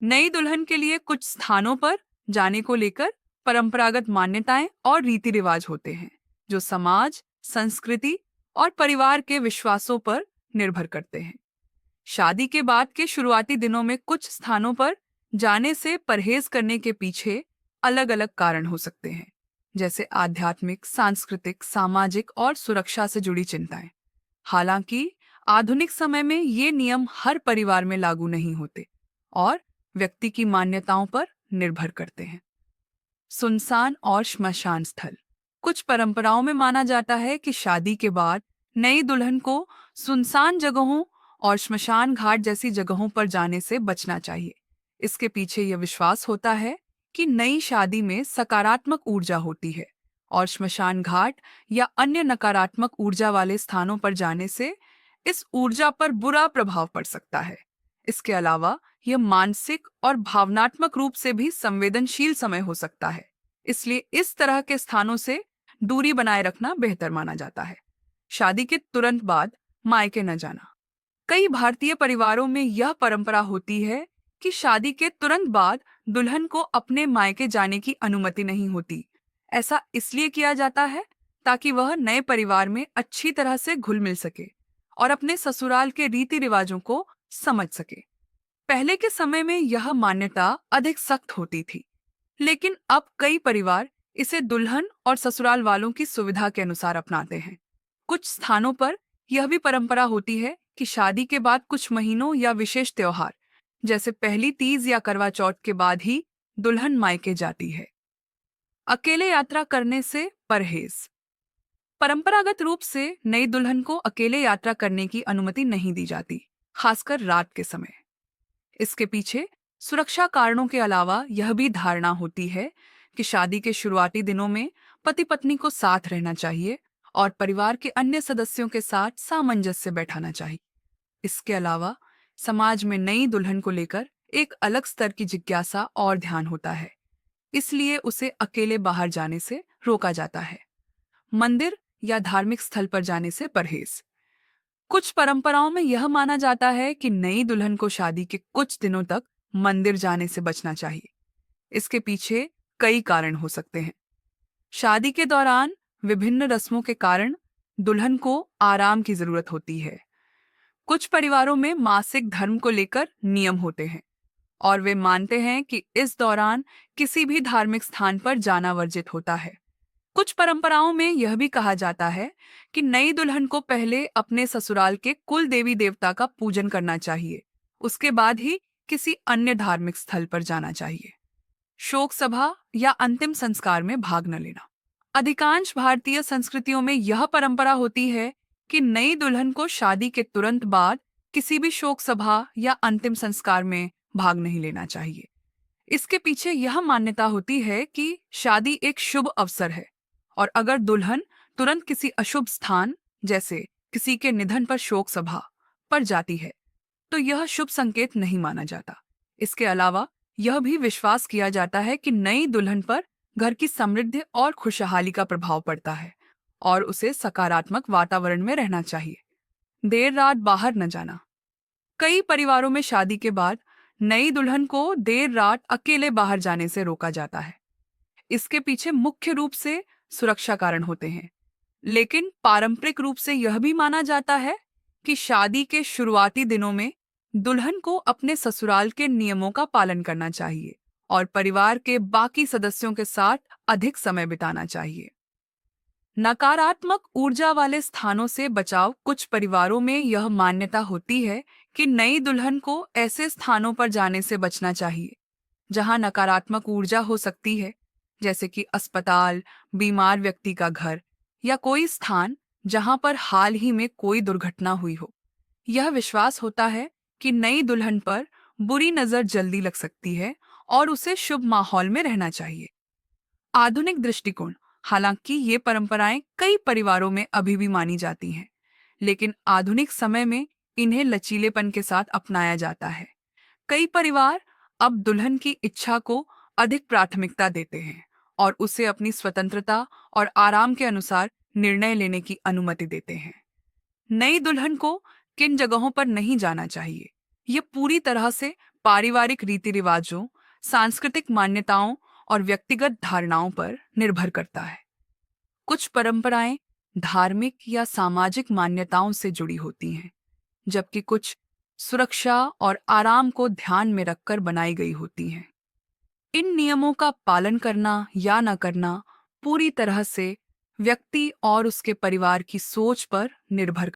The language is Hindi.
नई दुल्हन के लिए कुछ स्थानों पर जाने को लेकर परंपरागत मान्यताएं और रीति रिवाज होते हैं, जो समाज, संस्कृति और परिवार के विश्वासों पर निर्भर करते हैं। शादी के बाद के शुरुआती दिनों में कुछ स्थानों पर जाने से परहेज करने के पीछे अलग-अलग कारण हो सकते हैं, जैसे आध्यात्मिक, सांस्कृतिक, सामाजिक और सुरक्षा से जुड़ी चिंताएं। हालांकि आधुनिक समय में ये नियम हर परिवार में लागू नहीं होते और व्यक्ति की मान्यताओं पर निर्भर करते हैं। सुनसान और श्मशान स्थल। कुछ परंपराओं में माना जाता है कि शादी के बाद नई दुल्हन को सुनसान जगहों और श्मशान घाट जैसी जगहों पर जाने से बचना चाहिए। इसके पीछे यह विश्वास होता है कि नई शादी में सकारात्मक ऊर्जा होती है और श्मशान घाट या अन्य नकारात्मक ऊर्जा वाले स्थानों पर जाने से इस ऊर्जा पर बुरा प्रभाव पड़ सकता है। इसके अलावा यह मानसिक और भावनात्मक रूप से भी संवेदनशील समय हो सकता है, इसलिए इस तरह के स्थानों से दूरी बनाए रखना बेहतर माना जाता है। शादी के तुरंत बाद मायके न जाना। कई भारतीय परिवारों में यह परंपरा होती है कि शादी के तुरंत बाद दुल्हन को अपने मायके जाने की अनुमति नहीं होती। ऐसा इसलिए किया जाता है ताकि वह नए परिवार में अच्छी तरह से घुल मिल सके और अपने ससुराल के रीति रिवाजों को समझ सके। पहले के समय में यह मान्यता अधिक सख्त होती थी, लेकिन अब कई परिवार इसे दुल्हन और ससुराल वालों की सुविधा के अनुसार अपनाते हैं। कुछ स्थानों पर यह भी परंपरा होती है कि शादी के बाद कुछ महीनों या विशेष त्योहार, जैसे पहली तीज या करवा चौथ के बाद ही दुल्हन मायके जाती है। अकेले यात्रा करने से परहेज। परंपरागत रूप से नई दुल्हन को अकेले यात्रा करने की अनुमति नहीं दी जाती, खासकर रात के समय। इसके पीछे सुरक्षा कारणों के अलावा यह भी धारणा होती है कि शादी के शुरुआती दिनों में पति पत्नी को साथ रहना चाहिए और परिवार के अन्य सदस्यों के साथ सामंजस्य बैठाना चाहिए। इसके अलावा समाज में नई दुल्हन को लेकर एक अलग स्तर की जिज्ञासा और ध्यान होता है, इसलिए उसे अकेले बाहर जाने से रोका जाता है। मंदिर या धार्मिक स्थल पर जाने से परहेज। कुछ परंपराओं में यह माना जाता है कि नई दुल्हन को शादी के कुछ दिनों तक मंदिर जाने से बचना चाहिए। इसके पीछे कई कारण हो सकते हैं। शादी के दौरान विभिन्न रस्मों के कारण दुल्हन को आराम की जरूरत होती है। कुछ परिवारों में मासिक धर्म को लेकर नियम होते हैं और वे मानते हैं कि इस दौरान किसी भी धार्मिक स्थान पर जाना वर्जित होता है। कुछ परंपराओं में यह भी कहा जाता है कि नई दुल्हन को पहले अपने ससुराल के कुल देवी देवता का पूजन करना चाहिए, उसके बाद ही किसी अन्य धार्मिक स्थल पर जाना चाहिए। शोक सभा या अंतिम संस्कार में भाग न लेना। अधिकांश भारतीय संस्कृतियों में यह परंपरा होती है कि नई दुल्हन को शादी के तुरंत बाद किसी भी शोक सभा या अंतिम संस्कार में भाग नहीं लेना चाहिए। इसके पीछे यह मान्यता होती है कि शादी एक शुभ अवसर है और अगर दुल्हन तुरंत किसी अशुभ स्थान, जैसे किसी के निधन पर शोक सभा पर जाती है, तो यह शुभ संकेत नहीं माना जाता। इसके अलावा यह भी विश्वास किया जाता है कि नई दुल्हन पर घर की समृद्धि और खुशहाली का प्रभाव पड़ता है और उसे सकारात्मक वातावरण में रहना चाहिए। देर रात बाहर न जाना। कई परिवारों में शादी के बाद नई दुल्हन को देर रात अकेले बाहर जाने से रोका जाता है। इसके पीछे मुख्य रूप से सुरक्षा कारण होते हैं, लेकिन पारंपरिक रूप से यह भी माना जाता है कि शादी के शुरुआती दिनों में दुल्हन को अपने ससुराल के नियमों का पालन करना चाहिए और परिवार के बाकी सदस्यों के साथ अधिक समय बिताना चाहिए। नकारात्मक ऊर्जा वाले स्थानों से बचाव। कुछ परिवारों में यह मान्यता होती है कि नई दुल्हन को ऐसे स्थानों पर जाने से बचना चाहिए जहां नकारात्मक ऊर्जा हो सकती है, जैसे कि अस्पताल, बीमार व्यक्ति का घर या कोई स्थान जहां पर हाल ही में कोई दुर्घटना हुई हो। यह विश्वास होता है कि नई दुल्हन पर बुरी नजर जल्दी लग सकती है और उसे शुभ माहौल में रहना चाहिए। आधुनिक दृष्टिकोण। हालांकि ये परंपराएं कई परिवारों में अभी भी मानी जाती हैं, लेकिन आधुनिक समय में इन्हें लचीलेपन के साथ अपनाया जाता है। कई परिवार अब दुल्हन की इच्छा को अधिक प्राथमिकता देते हैं और उसे अपनी स्वतंत्रता और आराम के अनुसार निर्णय लेने की अनुमति देते हैं। नई दुल्हन को किन जगहों पर नहीं जाना चाहिए, ये पूरी तरह से पारिवारिक रीति रिवाजों, सांस्कृतिक मान्यताओं और व्यक्तिगत धारणाओं पर निर्भर करता है। कुछ परंपराएं धार्मिक या सामाजिक मान्यताओं से जुड़ी होती हैं, जबकि कुछ सुरक्षा और आराम को ध्यान में रखकर बनाई गई होती हैं। इन नियमों का पालन करना या न करना पूरी तरह से व्यक्ति और उसके परिवार की सोच पर निर्भर